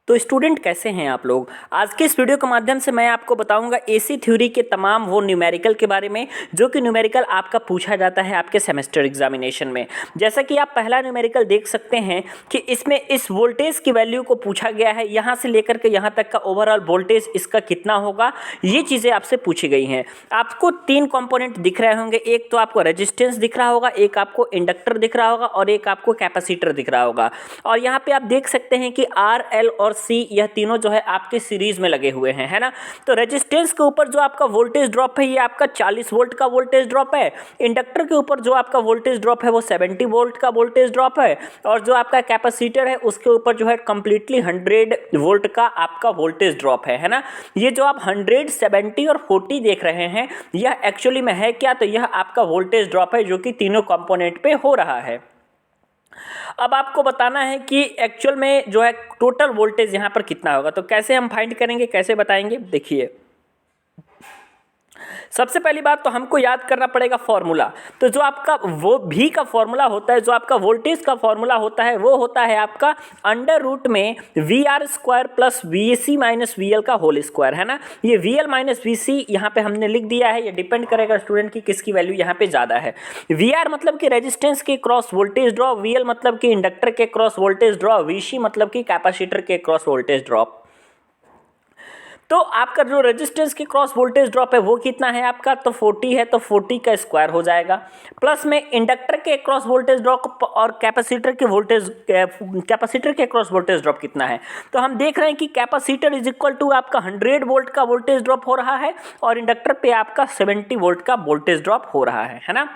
तो स्टूडेंट कैसे हैं आप लोग। आज के इस वीडियो के माध्यम से मैं आपको बताऊंगा एसी थ्योरी के तमाम वो न्यूमेरिकल के बारे में जो कि न्यूमेरिकल आपका पूछा जाता है आपके सेमेस्टर एग्जामिनेशन में। जैसा कि आप पहला न्यूमेरिकल देख सकते हैं कि इसमें इस वोल्टेज की वैल्यू को पूछा गया है, यहाँ से लेकर के यहाँ तक का ओवरऑल वोल्टेज इसका कितना होगा, ये चीज़ें आपसे पूछी गई हैं। आपको तीन कॉम्पोनेंट दिख रहे होंगे, एक तो आपको रेजिस्टेंस दिख रहा होगा, एक आपको इंडक्टर दिख रहा होगा और एक आपको कैपेसिटर दिख रहा होगा। और यहाँ पे आप देख सकते हैं कि आर, एल और सी यह तीनों जो है आपके सीरीज में लगे हुए हैं, है ना। तो रेजिस्टेंस के ऊपर जो आपका वोल्टेज ड्रॉप है ये आपका 40 वोल्ट का वोल्टेज ड्रॉप है। इंडक्टर के ऊपर जो आपका वोल्टेज ड्रॉप है वो 70 वोल्ट का वोल्टेज ड्रॉप है। और जो आपका कैपेसिटर है उसके ऊपर जो है कंप्लीटली 100 वोल्ट का आपका वोल्टेज ड्रॉप है ना। ये जो आप 100, 70 और 40 देख रहे हैं यह एक्चुअली में है क्या, तो यह आपका वोल्टेज ड्रॉप है जो कि तीनों कंपोनेंट पे हो रहा है। अब आपको बताना है कि एक्चुअल में जो है टोटल वोल्टेज यहाँ पर कितना होगा। तो कैसे हम फाइंड करेंगे, कैसे बताएंगे, देखिए सबसे पहली बात तो हमको याद करना पड़ेगा फॉर्मूला। तो जो आपका वो भी का फॉर्मूला होता है, जो आपका वोल्टेज का फॉर्मूला होता है वो होता है आपका अंडर रूट में VR² plus VC minus VL का होल स्क्वायर, है ना। ये VL माइनस VC यहाँ पे हमने लिख दिया है, ये डिपेंड करेगा स्टूडेंट की किसकी वैल्यू यहाँ पे ज़्यादा है। VR मतलब कि रेजिस्टेंस के क्रॉस वोल्टेज ड्रॉप, VL मतलब कि इंडक्टर के क्रॉस वोल्टेज ड्रॉप, VC मतलब कि कैपेसिटर के क्रॉस वोल्टेज ड्रॉप। तो आपका जो रेजिस्टेंस की क्रॉस वोल्टेज ड्रॉप है वो कितना है आपका, तो 40 है, तो 40 का स्क्वायर हो जाएगा। प्लस में इंडक्टर के क्रॉस वोल्टेज ड्रॉप और कैपेसिटर के क्रॉस वोल्टेज ड्रॉप कितना है। तो हम देख रहे हैं कि कैपेसिटर इज इक्वल टू आपका 100 वोल्ट का वोल्टेज ड्रॉप हो रहा है और इंडक्टर पे आपका 70 वोल्ट का वोल्टेज ड्रॉप हो रहा है ना।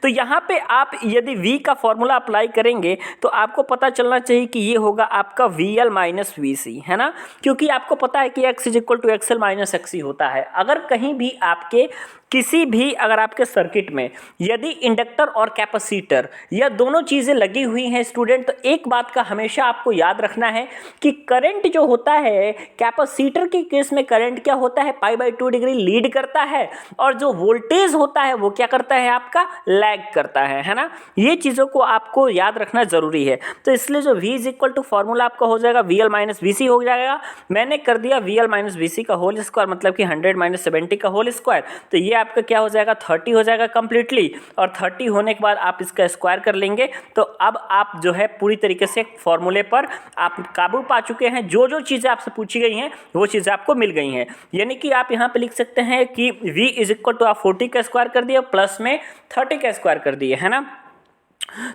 तो यहाँ पे आप यदि V का फॉर्मूला अप्लाई करेंगे तो आपको पता चलना चाहिए कि ये होगा आपका VL माइनस VC, है ना। क्योंकि आपको पता है कि X is equal to XL minus XC होता है। अगर कहीं भी आपके किसी भी अगर आपके सर्किट में यदि इंडक्टर और कैपेसिटर यह दोनों चीज़ें लगी हुई हैं स्टूडेंट, तो एक बात का हमेशा आपको याद रखना है कि करंट जो होता है कैपेसिटर के केस में करंट क्या होता है, π/2 डिग्री लीड करता है और जो वोल्टेज होता है वो क्या करता है आपका लैग करता है ना। ये चीज़ों को आपको याद रखना जरूरी है। तो इसलिए जो V is equal to formula आपका हो जाएगा VL माइनस VC हो जाएगा। मैंने कर दिया VL माइनस VC का होल स्क्वायर मतलब कि 100 माइनस 70 का होल स्क्वायर। तो ये आपका क्या हो जाएगा 30 हो जाएगा कंप्लीटली, और 30 होने के बाद आप इसका स्क्वायर कर लेंगे। तो अब आप जो है पूरी तरीके से फॉर्मूले पर आप काबू पा चुके हैं। जो जो चीज़ें आपसे पूछी गई हैं वो चीज़ें आपको मिल गई हैं। यानी कि आप यहाँ पे लिख सकते हैं कि V इज इक्वल टू आप 40 का स्क्वायर कर दिए प्लस में 30 का स्क्वायर कर दिए, है ना।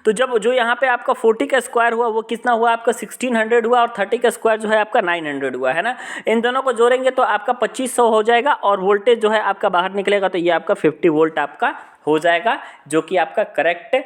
तो जब जो यहाँ पे आपका 40 का स्क्वायर हुआ वो कितना हुआ आपका 1600 हुआ और 30 का स्क्वायर जो है आपका 900 हुआ, है ना। इन दोनों को जोड़ेंगे तो आपका 2500 हो जाएगा और वोल्टेज जो है आपका बाहर निकलेगा तो ये आपका 50 वोल्ट आपका हो जाएगा, जो कि आपका करेक्ट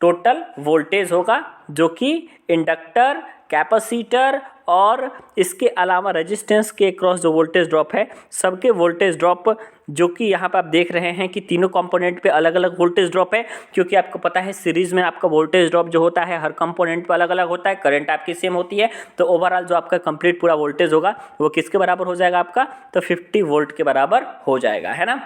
टोटल वोल्टेज होगा, जो कि इंडक्टर, कैपेसिटर और इसके अलावा रेजिस्टेंस के क्रॉस जो वोल्टेज ड्रॉप है सबके वोल्टेज ड्रॉप, जो कि यहाँ पे आप देख रहे हैं कि तीनों कंपोनेंट पे अलग अलग वोल्टेज ड्रॉप है। क्योंकि आपको पता है सीरीज में आपका वोल्टेज ड्रॉप जो होता है हर कंपोनेंट पे अलग अलग होता है, करंट आपकी सेम होती है, तो ओवरऑल जो आपका कंप्लीट पूरा वोल्टेज होगा वो किसके बराबर हो जाएगा आपका, तो 50 वोल्ट के बराबर हो जाएगा, है ना।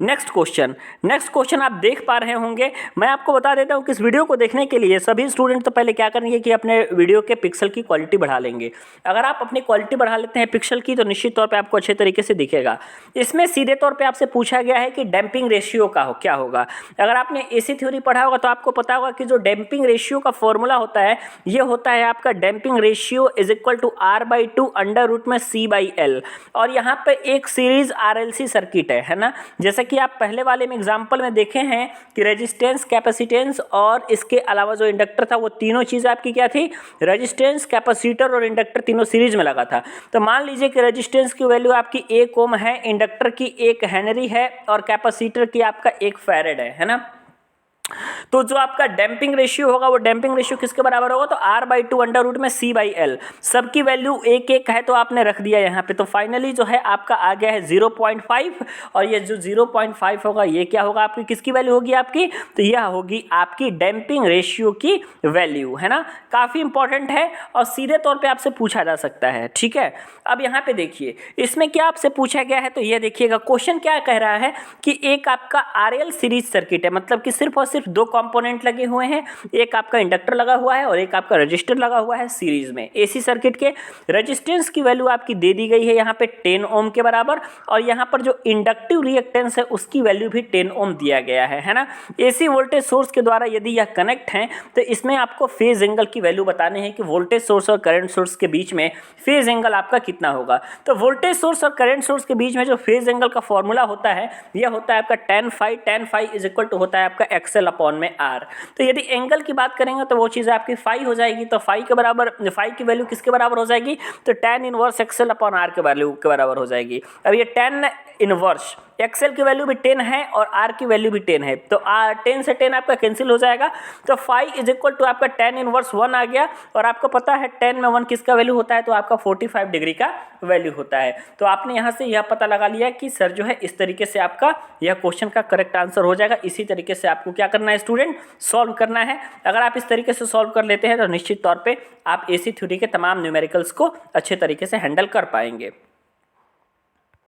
नेक्स्ट क्वेश्चन आप देख पा रहे होंगे। मैं आपको बता देता हूं कि इस वीडियो को देखने के लिए सभी स्टूडेंट तो पहले क्या करेंगे कि अपने वीडियो के पिक्सल की क्वालिटी बढ़ा लेंगे। अगर आप अपनी क्वालिटी बढ़ा लेते हैं पिक्सल की तो निश्चित तौर पे आपको अच्छे तरीके से दिखेगा। इसमें सीधे तौर पे आपसे पूछा गया है कि डैम्पिंग रेशियो का क्या होगा। अगर आपने एसी थ्योरी पढ़ा होगा तो आपको पता होगा कि जो डैम्पिंग रेशियो का फॉर्मूला होता है ये होता है आपका damping ratio is equal to R/2 under root में C/L। और यहाँ पे एक सीरीज RLC सर्किट है ना। जैसे कि आप पहले वाले में एग्जांपल में देखे हैं कि रेजिस्टेंस, कैपेसिटेंस और इसके अलावा जो इंडक्टर था वो तीनों चीज़ आपकी क्या थी, रेजिस्टेंस, कैपेसिटर और इंडक्टर तीनों सीरीज में लगा था। तो मान लीजिए कि रेजिस्टेंस की वैल्यू आपकी 1 ओम है, इंडक्टर की 1 हेनरी है और कैपेसिटर की आपका 1 फैरेड है ना। तो जो आपका डैम्पिंग रेशियो होगा वो डैम्पिंग रेशियो किसके बराबर होगा, तो R/2 अंडर रूट में C/L। सबकी वैल्यू 1 है तो आपने रख दिया यहाँ पे। तो फाइनली जो है आपका आ गया है 0.5 और ये जो 0.5 होगा ये क्या होगा आपकी, किसकी वैल्यू होगी आपकी, तो यह होगी आपकी डैम्पिंग रेशियो की वैल्यू, है ना। काफ़ी इंपॉर्टेंट है और सीधे तौर पर आपसे पूछा जा सकता है, ठीक है। अब यहाँ पे देखिए इसमें क्या आपसे पूछा गया है, तो ये देखिएगा क्वेश्चन क्या कह रहा है कि एक आपका RL सीरीज सर्किट है, मतलब कि सिर्फ और सिर्फ सिर्फ दो कंपोनेंट लगे हुए हैं, एक आपका इंडक्टर लगा हुआ है और एक आपका रजिस्टर लगा हुआ है सीरीज में। एसी सर्किट के रेजिस्टेंस की वैल्यू आपकी दे दी गई है यहाँ पे 10 ओम के बराबर, और यहाँ पर जो इंडक्टिव रिएक्टेंस है उसकी वैल्यू भी 10 ओम दिया गया है ना। एसी वोल्टेज सोर्स के द्वारा यदि यह कनेक्ट है तो इसमें आपको फेज एंगल की वैल्यू बताने हैं कि वोल्टेज सोर्स और करंट सोर्स के बीच में फेज एंगल आपका कितना होगा। तो वोल्टेज सोर्स और करंट सोर्स के बीच में जो फेज एंगल का फॉर्मूला होता है यह होता है आपका tan phi is equal to होता है आपका XL अपॉन में R। तो यदि एंगल की बात करेंगे तो वो चीज़ आपकी फाई हो जाएगी, तो फाई के बराबर, फाई की वैल्यू किसके बराबर हो जाएगी, तो tan inverse XL upon R के वैल्यू के बराबर हो जाएगी। अब ये tan इनवर्स XL की वैल्यू भी 10 है और R की वैल्यू भी 10 है, तो 10 से 10 आपका कैंसिल हो जाएगा, तो फाई इज इक्वल टू आपका tan इनवर्स 1 आ गया। और आपको पता है 10 में 1 किसका वैल्यू होता है, तो आपका 45 डिग्री का वैल्यू होता है। तो आपने यहाँ से यह पता लगा लिया कि सर जो है इस तरीके से आपका यह क्वेश्चन का करेक्ट आंसर हो जाएगा। इसी तरीके से आपको क्या करना है स्टूडेंट, सॉल्व करना है। अगर आप इस तरीके से सॉल्व कर लेते हैं तो निश्चित तौर पे आप एसी थ्योरी के तमाम न्यूमेरिकल्स को अच्छे तरीके से हैंडल कर पाएंगे।